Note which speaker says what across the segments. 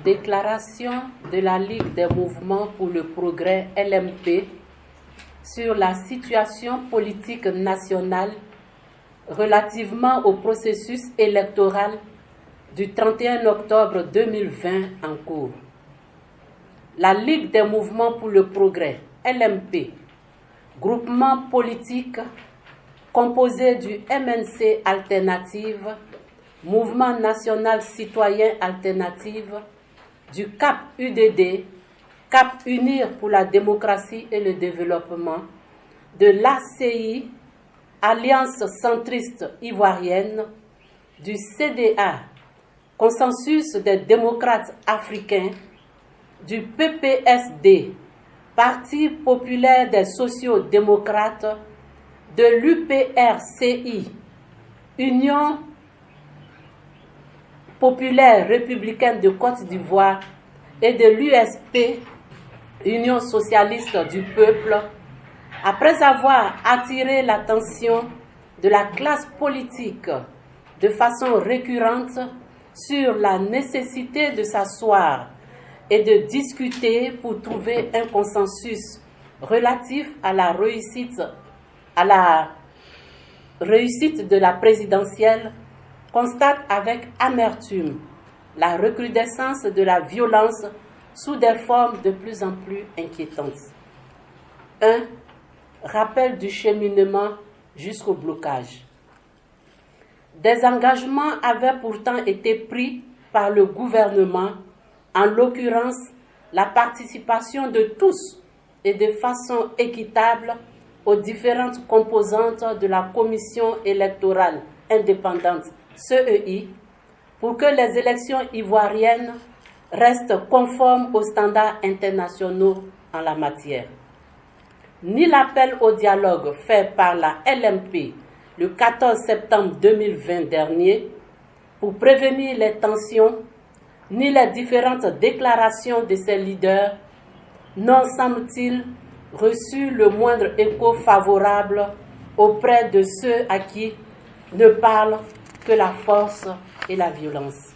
Speaker 1: Déclaration de la Ligue des mouvements pour le progrès LMP sur la situation politique nationale relativement au processus électoral du 31 octobre 2020 en cours. La Ligue des mouvements pour le progrès LMP, groupement politique composé du MNC Alternative, Mouvement national citoyen alternative, du CAP UDD, CAP Unir pour la démocratie et le développement, de l'ACI, Alliance centriste ivoirienne, du CDA, Consensus des démocrates africains, du PPSD, Parti populaire des sociaux-démocrates, de l'UPRCI, Union populaire républicaine de Côte d'Ivoire, et de l'USP, Union socialiste du peuple, après avoir attiré l'attention de la classe politique de façon récurrente sur la nécessité de s'asseoir et de discuter pour trouver un consensus relatif à la réussite de la présidentielle, constate avec amertume la recrudescence de la violence sous des formes de plus en plus inquiétantes. 1. Rappel du cheminement jusqu'au blocage. Des engagements avaient pourtant été pris par le gouvernement, en l'occurrence la participation de tous et de façon équitable aux différentes composantes de la Commission électorale indépendante CEI, pour que les élections ivoiriennes restent conformes aux standards internationaux en la matière. Ni l'appel au dialogue fait par la LMP le 14 septembre 2020 dernier pour prévenir les tensions, ni les différentes déclarations de ses leaders n'ont, semble-t-il, reçu le moindre écho favorable auprès de ceux à qui ne parlent que la force et la violence.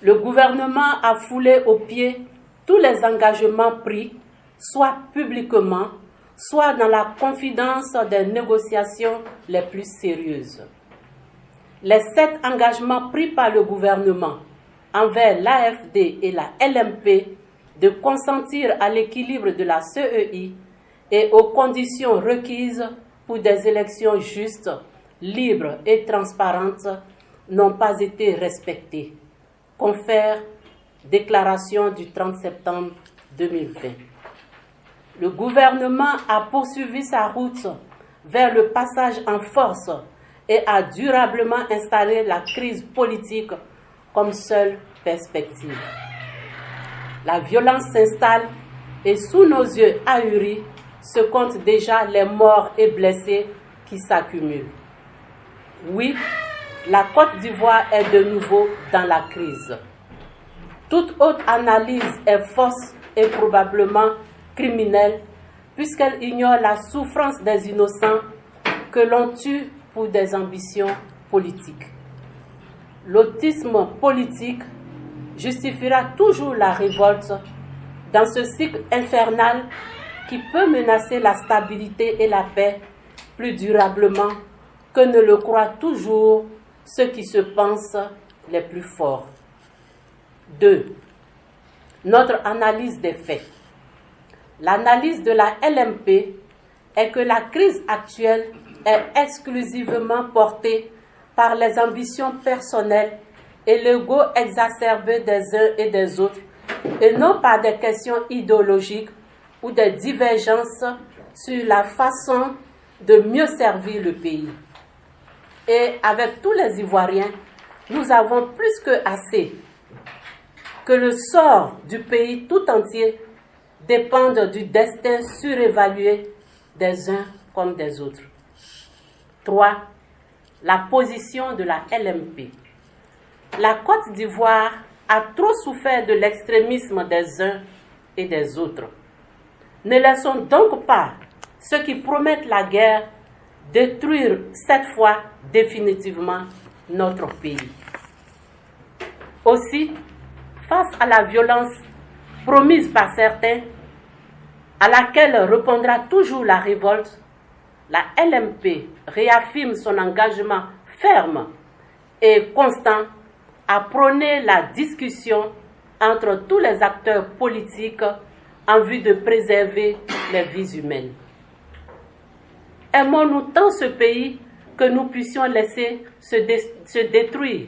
Speaker 1: Le gouvernement a foulé aux pieds tous les engagements pris, soit publiquement, soit dans la confidence des négociations les plus sérieuses. Les 7 engagements pris par le gouvernement envers l'AFD et la LMP de consentir à l'équilibre de la CEI et aux conditions requises pour des élections justes, libres et transparentes n'ont pas été respectés. Confère déclaration du 30 septembre 2020. Le gouvernement a poursuivi sa route vers le passage en force et a durablement installé la crise politique comme seule perspective. La violence s'installe et sous nos yeux ahuris se comptent déjà les morts et blessés qui s'accumulent. Oui, la Côte d'Ivoire est de nouveau dans la crise. Toute autre analyse est fausse et probablement criminelle, puisqu'elle ignore la souffrance des innocents que l'on tue pour des ambitions politiques. L'autisme politique justifiera toujours la révolte dans ce cycle infernal qui peut menacer la stabilité et la paix plus durablement que ne le croient toujours ceux qui se pensent les plus forts. 2. Notre analyse des faits. L'analyse de la LMP est que la crise actuelle est exclusivement portée par les ambitions personnelles et l'ego exacerbé des uns et des autres, et non par des questions idéologiques ou des divergences sur la façon de mieux servir le pays. Et avec tous les Ivoiriens, nous avons plus que assez que le sort du pays tout entier dépende du destin surévalué des uns comme des autres. 3. La position de la LMP. La Côte d'Ivoire a trop souffert de l'extrémisme des uns et des autres. Ne laissons donc pas ceux qui promettent la guerre détruire cette fois définitivement notre pays. Aussi, Face à la violence promise par certains, à laquelle répondra toujours la révolte, la LMP réaffirme son engagement ferme et constant à prôner la discussion entre tous les acteurs politiques en vue de préserver les vies humaines. Aimons-nous tant ce pays que nous puissions laisser se détruire?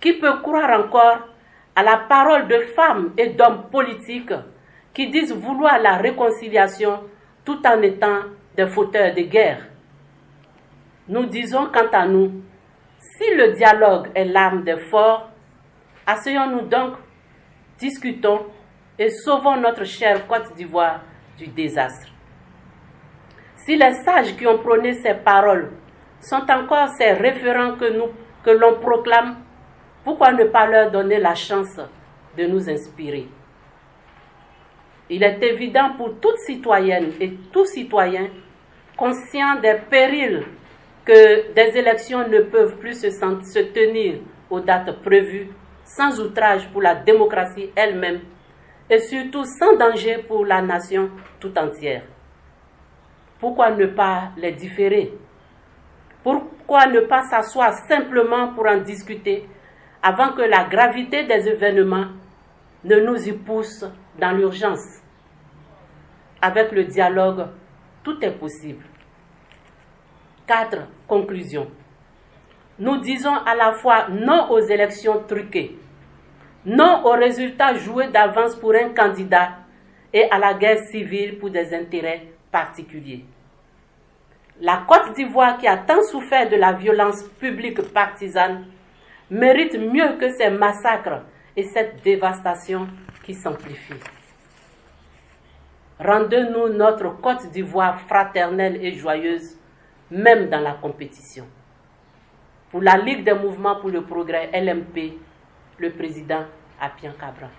Speaker 1: Qui peut croire encore à la parole de femmes et d'hommes politiques qui disent vouloir la réconciliation tout en étant des fauteurs de guerre? Nous disons quant à nous, si le dialogue est l'arme des forts, asseyons-nous donc, discutons et sauvons notre chère Côte d'Ivoire du désastre. Si les sages qui ont prôné ces paroles sont encore ces référents que l'on proclame, pourquoi ne pas leur donner la chance de nous inspirer? Il est évident pour toute citoyenne et tout citoyen conscient des périls que des élections ne peuvent plus se tenir aux dates prévues, sans outrage pour la démocratie elle-même et surtout sans danger pour la nation tout entière. Pourquoi ne pas les différer? Pourquoi ne pas s'asseoir simplement pour en discuter avant que la gravité des événements ne nous y pousse dans l'urgence? Avec le dialogue, tout est possible. 4. Conclusion. Nous disons à la fois non aux élections truquées, non aux résultats joués d'avance pour un candidat et à la guerre civile pour des intérêts particuliers. La Côte d'Ivoire, qui a tant souffert de la violence publique partisane, mérite mieux que ces massacres et cette dévastation qui s'amplifie. Rendez-nous notre Côte d'Ivoire fraternelle et joyeuse, même dans la compétition. Pour la Ligue des mouvements pour le progrès, LMP, le président Appian Cabral.